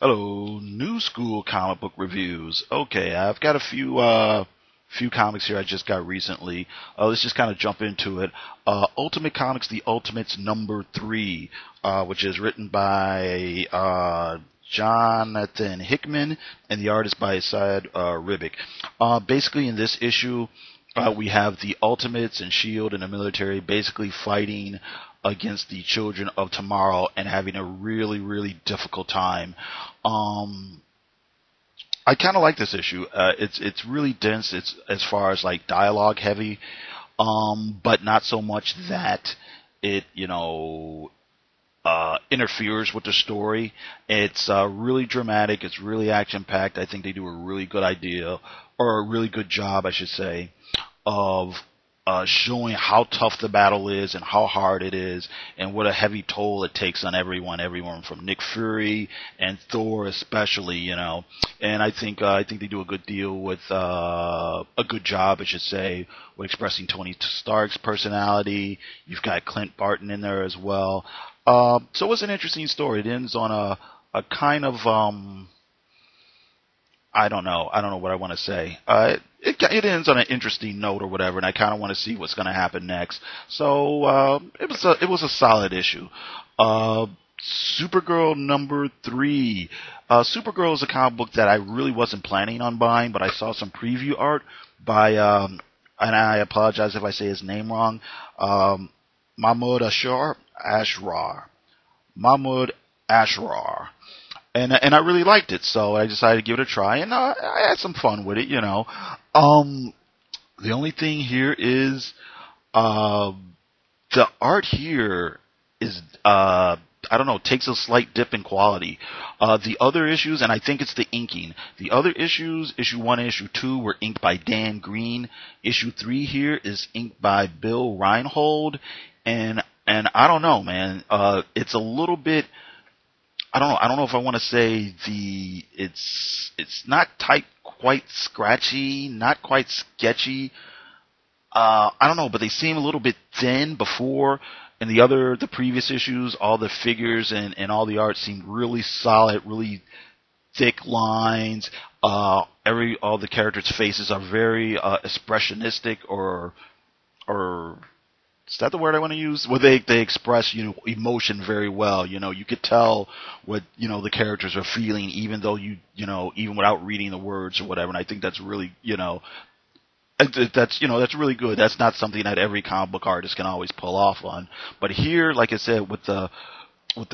Hello, new school comic book reviews. Okay, I've got a few comics here I just got recently. Let's just kind of jump into it. Ultimate Comics: The Ultimates #3, which is written by Jonathan Hickman, and the artist by Syed Ribic. Basically, in this issue, we have the Ultimates and S.H.I.E.L.D. and the military basically fighting against the children of tomorrow and having a really, really difficult time. I kind of like this issue. It's really dense. It's as far as like dialogue heavy, but not so much that it interferes with the story. It's really dramatic. It's really action packed. I think they do a really good idea, or a really good job, I should say, of showing how tough the battle is and how hard it is and what a heavy toll it takes on everyone from Nick Fury and Thor especially, And I think they do a good deal with a good job, I should say, with expressing Tony Stark's personality. You've got Clint Barton in there as well. So it's an interesting story. It ends on a kind of I don't know what I want to say. It ends on an interesting note or whatever, and I kind of want to see what's going to happen next. So it was a solid issue. Supergirl #3. Supergirl is a comic book that I really wasn't planning on buying, but I saw some preview art by and I apologize if I say his name wrong. Mahmoud Ashrar. And I really liked it, so I decided to give it a try, and I had some fun with it, The only thing here is the art here is I don't know, takes a slight dip in quality. The other issues, and I think it's the inking. The other issues, issue 1 and issue 2, were inked by Dan Green. Issue 3 here is inked by Bill Reinhold, and I don't know, man. It's a little bit. I don't know if I want to say it's not tight, quite scratchy, not quite sketchy. I don't know, but they seem a little bit thin before. In the previous issues, all the figures and all the art seemed really solid, really thick lines. All the characters' faces are very expressionistic, or is that the word I want to use? Well, they express, emotion very well. You could tell what, the characters are feeling, even though even without reading the words or whatever. And I think that's really, that's really good. That's not something that every comic book artist can always pull off on. But here, like I said, with the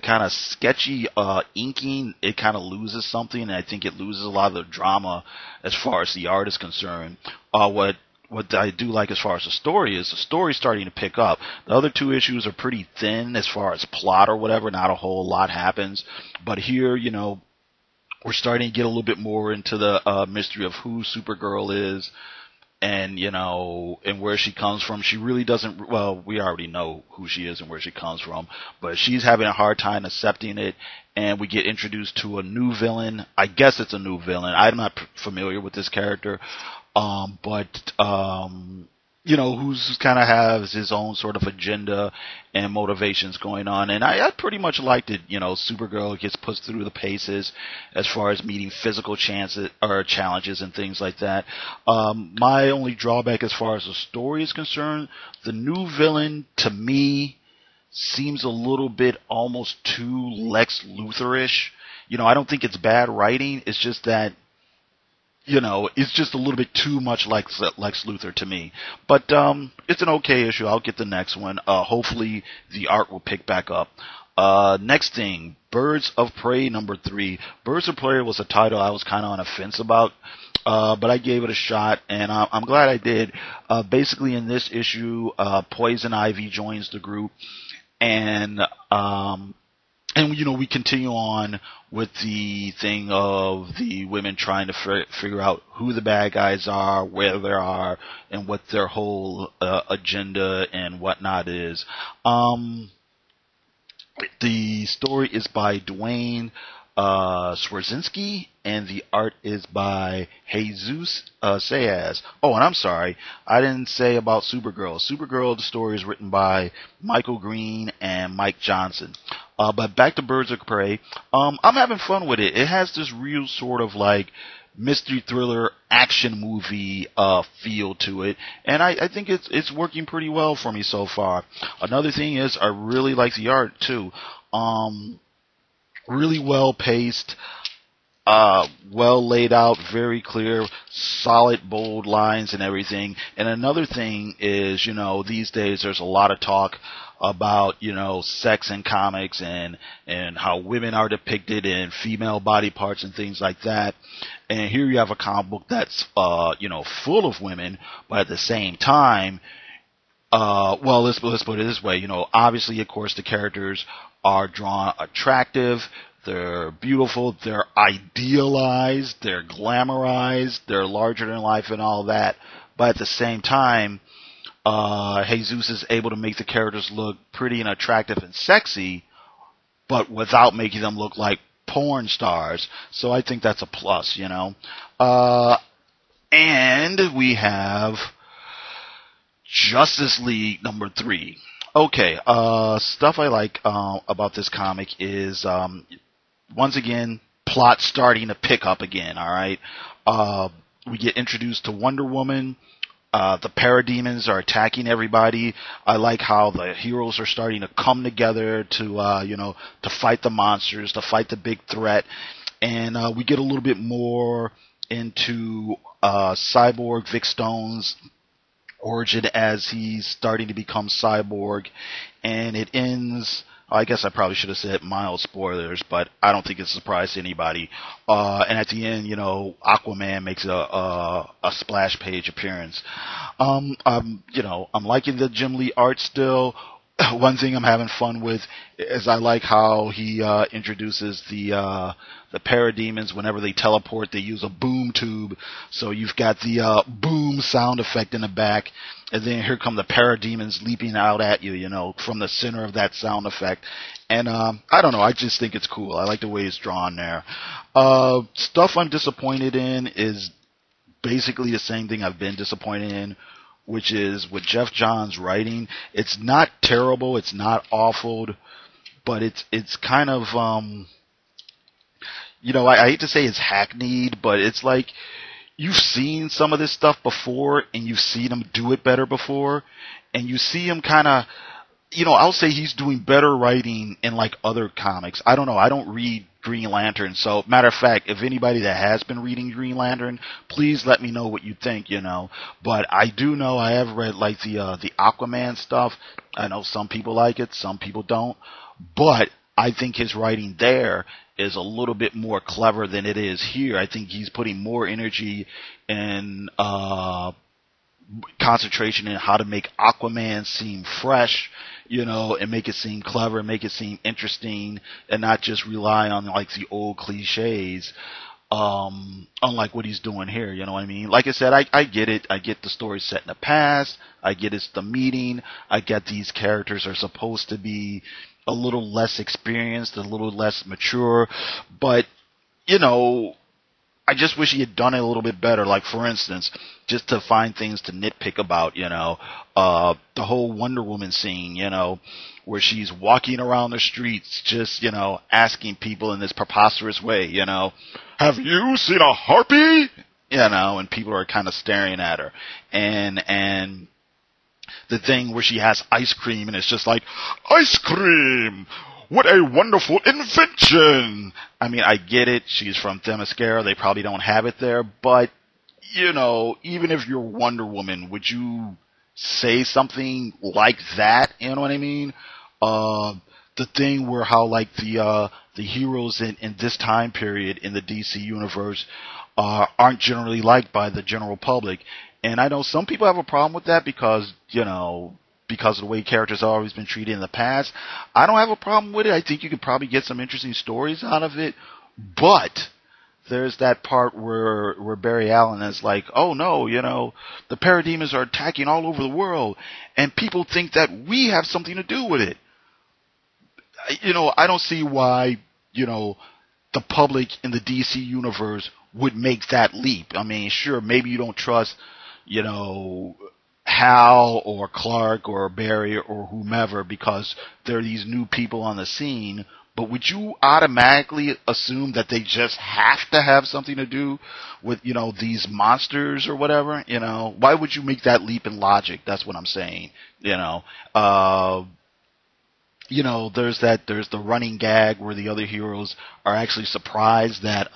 kind of sketchy inking, it kind of loses something, and I think it loses a lot of the drama as far as the art is concerned. What I do like as far as the story is, the story's starting to pick up. The other 2 issues are pretty thin as far as plot or whatever. Not a whole lot happens. But here, we're starting to get a little bit more into the mystery of who Supergirl is, and and where she comes from. She really doesn't. Well, we already know who she is and where she comes from, but she's having a hard time accepting it. And we get introduced to a new villain. I guess it's a new villain. I'm not familiar with this character. Who's kind of has his own sort of agenda and motivations going on, and I pretty much liked it. Supergirl gets pushed through the paces as far as meeting physical challenges and things like that. My only drawback as far as the story is concerned, the new villain to me seems a little bit almost too Lex Luthor-ish. I don't think it's bad writing. It's just that it's just a little bit too much like Lex Luthor to me. But it's an okay issue. I'll get the next one. Hopefully the art will pick back up. Next thing, Birds of Prey #3. Birds of Prey was a title I was kind of on a fence about, but I gave it a shot, and I'm glad I did. Basically, in this issue, Poison Ivy joins the group, and we continue on with the thing of the women trying to figure out who the bad guys are, where they are, and what their whole agenda and whatnot is. The story is by Dwayne Swarzinski, and the art is by Jesus Sayas. Oh, and I'm sorry, I didn't say about Supergirl. Supergirl, the story is written by Michael Green and Mike Johnson. But back to Birds of Prey. I'm having fun with it. It has this real sort of like mystery thriller action movie feel to it, and I think it's working pretty well for me so far. Another thing is I really like the art too. Really well paced, well laid out, very clear, solid, bold lines and everything. And another thing is, these days there's a lot of talk about, sex in comics and how women are depicted in female body parts and things like that. And here you have a comic book that's, full of women, but at the same time, let's put it this way. Obviously, of course, the characters are drawn attractive. They're beautiful. They're idealized. They're glamorized. They're larger than life and all that. But at the same time, Jesus is able to make the characters look pretty and attractive and sexy, but without making them look like porn stars. So I think that's a plus, and we have Justice League number 3. Okay, stuff I like about this comic is, once again, plot starting to pick up again, alright? We get introduced to Wonder Woman. The parademons are attacking everybody. I like how the heroes are starting to come together to fight the monsters, to fight the big threat. And we get a little bit more into Cyborg Vic Stone's origin as he's starting to become Cyborg. And it ends... I guess I probably should have said mild spoilers, but I don't think it's a surprise to anybody. And at the end, Aquaman makes a splash page appearance. I'm liking the Jim Lee art still. One thing I'm having fun with is I like how he introduces the parademons. Whenever they teleport, they use a boom tube, so you've got the boom sound effect in the back, and then here come the parademons leaping out at you, from the center of that sound effect. And I don't know, I just think it's cool. I like the way it's drawn there. Stuff I'm disappointed in is basically the same thing I've been disappointed in, which is with Jeff Johns' writing. It's not terrible, it's not awful, but it's kind of I hate to say it's hackneyed, but it's like you've seen some of this stuff before and you've seen him do it better before, and you see him kind of, I'll say he's doing better writing in like other comics. I don't know, I don't read Green Lantern, so matter of fact, if anybody that has been reading Green Lantern, please let me know what you think, but I do know I have read like the Aquaman stuff. I know some people like it, some people don't, but I think his writing there is a little bit more clever than it is here. I think he's putting more energy and concentration in how to make Aquaman seem fresh, and make it seem clever, make it seem interesting, and not just rely on like the old cliches, unlike what he's doing here, you know what I mean? Like I said, I get it. I get the story set in the past. I get it's the meeting. I get these characters are supposed to be a little less experienced, a little less mature, but, I just wish he had done it a little bit better. Like, for instance, just to find things to nitpick about, the whole Wonder Woman scene, where she's walking around the streets just, asking people in this preposterous way, have you seen a harpy? And people are kind of staring at her. And the thing where she has ice cream and it's just like, ice cream! What a wonderful invention! I mean, I get it. She's from Themyscira. They probably don't have it there. But, even if you're Wonder Woman, would you say something like that? You know what I mean? The thing where how, like, the heroes in this time period in the DC universe aren't generally liked by the general public. And I know some people have a problem with that because of the way characters have always been treated in the past. I don't have a problem with it. I think you could probably get some interesting stories out of it. But there's that part where Barry Allen is like, oh no, the parademons are attacking all over the world, and people think that we have something to do with it. I don't see why, the public in the DC universe would make that leap. I mean, sure, maybe you don't trust, Hal or Clark or Barry or whomever because there are these new people on the scene, but would you automatically assume that they just have to have something to do with, these monsters or whatever? Why would you make that leap in logic? That's what I'm saying. Uh, there's the running gag where the other heroes are actually surprised that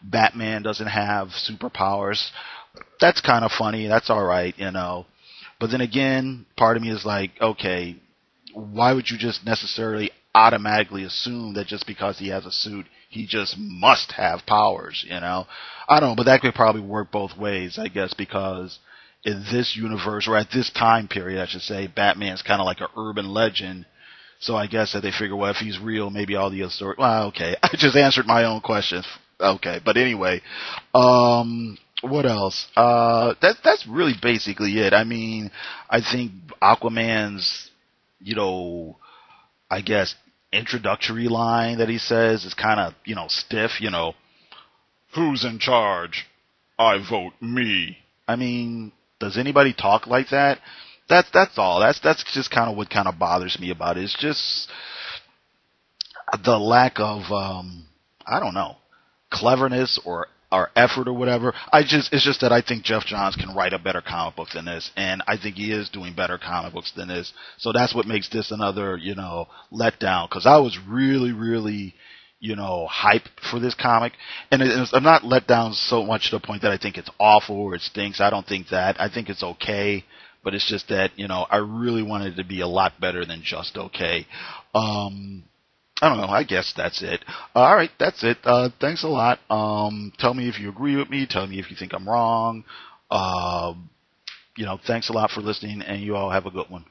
Batman doesn't have superpowers. That's kind of funny. That's all right. But then again, part of me is like, okay, why would you just necessarily automatically assume that just because he has a suit, he just must have powers? I don't know, but that could probably work both ways, I guess, because in this universe, or at this time period, I should say, Batman's kind of like an urban legend. So I guess that they figure, well, if he's real, maybe all the other stories. Well, okay, I just answered my own question. Okay, but anyway, what else? That's really basically it. I mean, I think Aquaman's, I guess introductory line that he says is kind of, stiff. Who's in charge? I vote me. I mean, does anybody talk like that? That's all. That's just kind of what kind of bothers me about it. It's just the lack of I don't know, cleverness or effort or whatever. It's just that I think Jeff Johns can write a better comic book than this, and I think he is doing better comic books than this. So that's what makes this another, letdown, because I was really, really, hype for this comic, and I'm not let down so much to the point that I think it's awful or it stinks. I don't think that. I think it's okay, but it's just that, I really wanted it to be a lot better than just okay. I don't know. I guess that's it. All right, that's it. Thanks a lot. Tell me if you agree with me. Tell me if you think I'm wrong. Thanks a lot for listening, and you all have a good one.